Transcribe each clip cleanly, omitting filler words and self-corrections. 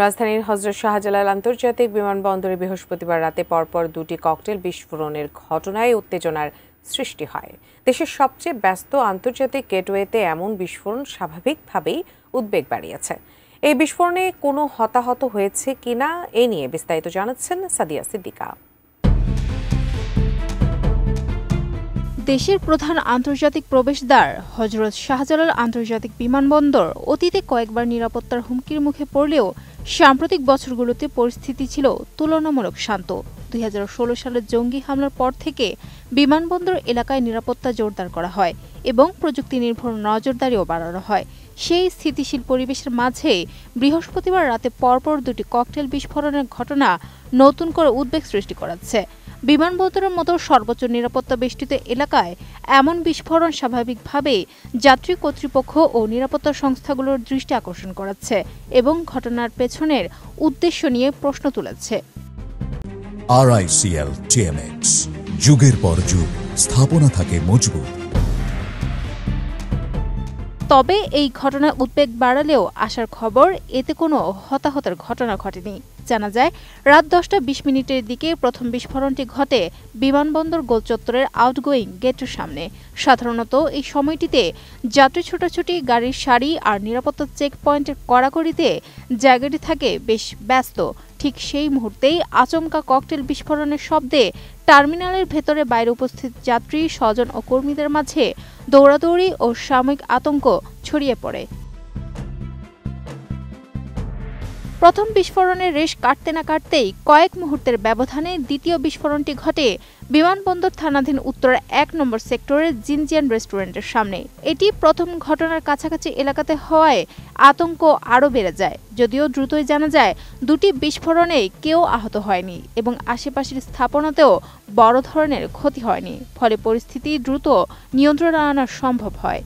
রাজধানীর হযরত শাহজালাল আন্তর্জাতিক বিমানবন্দরে বৃহস্পতিবার রাতে পরপর দুটি ককটেল বিস্ফোরণের ঘটনায় উত্তেজনার সৃষ্টি হয়। দেশের সবচেয়ে ব্যস্ত আন্তর্জাতিক গেটওয়েতে এমন বিস্ফোরণ স্বাভাবিকভাবেই উদ্বেগ বাড়িয়েছে। এই বিস্ফোরণে কোনো হতাহত হয়েছে কিনা এ নিয়ে বিস্তারিত জানাচ্ছেন সাদিয়া সিদ্দিকা। দেশের প্রধান আন্তর্জাতিক প্রবেশদ্বার হযরত শাহজালাল আন্তর্জাতিক বিমানবন্দর অতীতে কয়েকবার নিরাপত্তার হুমকির মুখে পড়লেও সাম্প্রতিক বছরগুলোতে পরিস্থিতি ছিল তুলনামূলক শান্ত। 2016 সালের জঙ্গি হামলার পর থেকে বিমানবন্দর এলাকায় নিরাপত্তা জোরদার করা হয় এবং প্রযুক্তি নির্ভর নজরদারিও বাড়ানো হয়। সেই স্থিতিশীল পরিবেশের মাঝে বৃহস্পতিবার রাতে পরপর দুটি ককটেল বিস্ফোরণের ঘটনা নতুন করে উদ্বেগ সৃষ্টি করাচ্ছে। বিমানবন্দরের মতো সর্বোচ্চ নিরাপত্তা বেষ্টিত এলাকায় এমন বিস্ফোরণ স্বাভাবিকভাবেই যাত্রী কর্তৃপক্ষ ও নিরাপত্তা সংস্থাগুলোর দৃষ্টি আকর্ষণ করাচ্ছে এবং ঘটনার পেছনের উদ্দেশ্য নিয়ে প্রশ্ন তুলেছে। RICL TMX, যুগের পর যুগ স্থাপনা থাকে মজবুত। তবে এই ঘটনায় উদ্বেগ বাড়ালেও আসার খবর এতে কোনো হতাহতের ঘটনা ঘটেনি। জানা যায় রাত 10:20 দিকে প্রথম বিস্ফোরণটি ঘটে বিমানবন্দর গোলচত্বরের আউটগোয়িং গেটের সামনে। সাধারণত এই সময়টিতে যাত্রী ছোটাছুটি, গাড়ির সারি আর নিরাপত্তা চেক পয়েন্টের কড়াকড়িতে জায়গাটি থাকে বেশ ব্যস্ত। ঠিক সেই মুহূর্তেই আচমকা ককটেল বিস্ফোরণের শব্দে টার্মিনালের ভেতরে বাইরে উপস্থিত যাত্রী, স্বজন ও কর্মীদের মাঝে দৌড়াদৌড়ি ও সাময়িক আতঙ্ক ছড়িয়ে পড়ে। প্রথম বিস্ফোরণের রেশ কাটতে না কাটতেই কয়েক মুহূর্তের ব্যবধানে দ্বিতীয় বিস্ফোরণটি ঘটে বিমানবন্দর থানাধীন উত্তরের 1 নম্বর সেক্টরের জিনজিয়ান রেস্টুরেন্টের সামনে। এটি প্রথম ঘটনার কাছাকাছি এলাকাতে হওয়ায় আতঙ্ক আরও বেড়ে যায়। যদিও দ্রুতই জানা যায় দুটি বিস্ফোরণে কেউ আহত হয়নি এবং আশেপাশের স্থাপনাতেও বড় ধরনের ক্ষতি হয়নি, ফলে পরিস্থিতি দ্রুত নিয়ন্ত্রণে আনা সম্ভব হয়।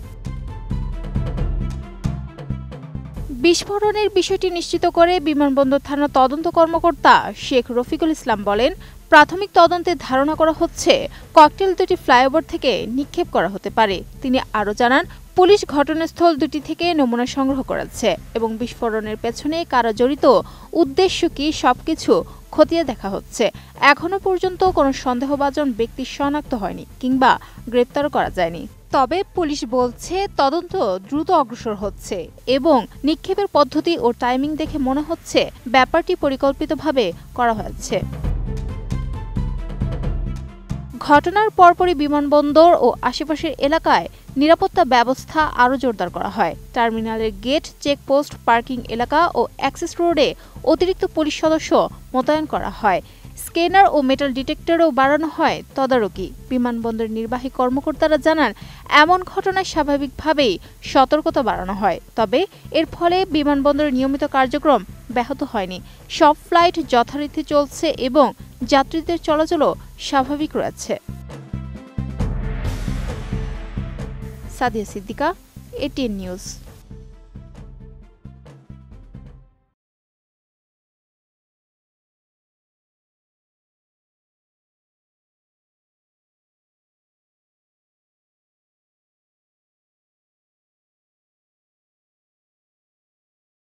বিস্ফোরণের বিষয়টি নিশ্চিত করে বিমানবন্দর থানার তদন্ত কর্মকর্তা শেখ রফিকুল ইসলাম বলেন, প্রাথমিক তদন্তে ধারণা করা হচ্ছে ককটেল দুটি ফ্লাইওভার থেকে নিক্ষেপ করা হতে পারে। তিনি আরও জানান, পুলিশ ঘটনাস্থল দুটি থেকে নমুনা সংগ্রহ করেছে এবং বিস্ফোরণের পেছনে কারা জড়িত, উদ্দেশ্য কি সবকিছু খতিয়ে দেখা হচ্ছে। এখনো পর্যন্ত কোনো সন্দেহভাজন ব্যক্তি শনাক্ত হয়নি কিংবা গ্রেপ্তার করা যায়নি। তবে পুলিশ বলছে তদন্ত দ্রুত অগ্রসর হচ্ছে এবং নিক্ষেপের পদ্ধতি ও টাইমিং দেখে মনে হচ্ছে ব্যাপারটি পরিকল্পিতভাবে করা হয়েছে। ঘটনার পরপরই বিমানবন্দর ও আশেপাশের এলাকায় নিরাপত্তা ব্যবস্থা আরও জোরদার করা হয়। টার্মিনালের গেট, চেকপোস্ট, পার্কিং এলাকা ও অ্যাক্সেস রোডে অতিরিক্ত পুলিশ সদস্য মোতায়েন করা হয়। স্ক্যানার ও মেটাল ডিটেক্টরও বাড়ানো হয় তদারকি। বিমানবন্দরের নির্বাহী কর্মকর্তারা জানান, এমন ঘটনায় স্বাভাবিকভাবেই সতর্কতা বাড়ানো হয়। তবে এর ফলে বিমানবন্দরের নিয়মিত কার্যক্রম ব্যাহত হয়নি। সব ফ্লাইট যথারীতি চলছে এবং যাত্রীদের চলাচলও স্বাভাবিক রয়েছে। Sadia Siddika, ATN news.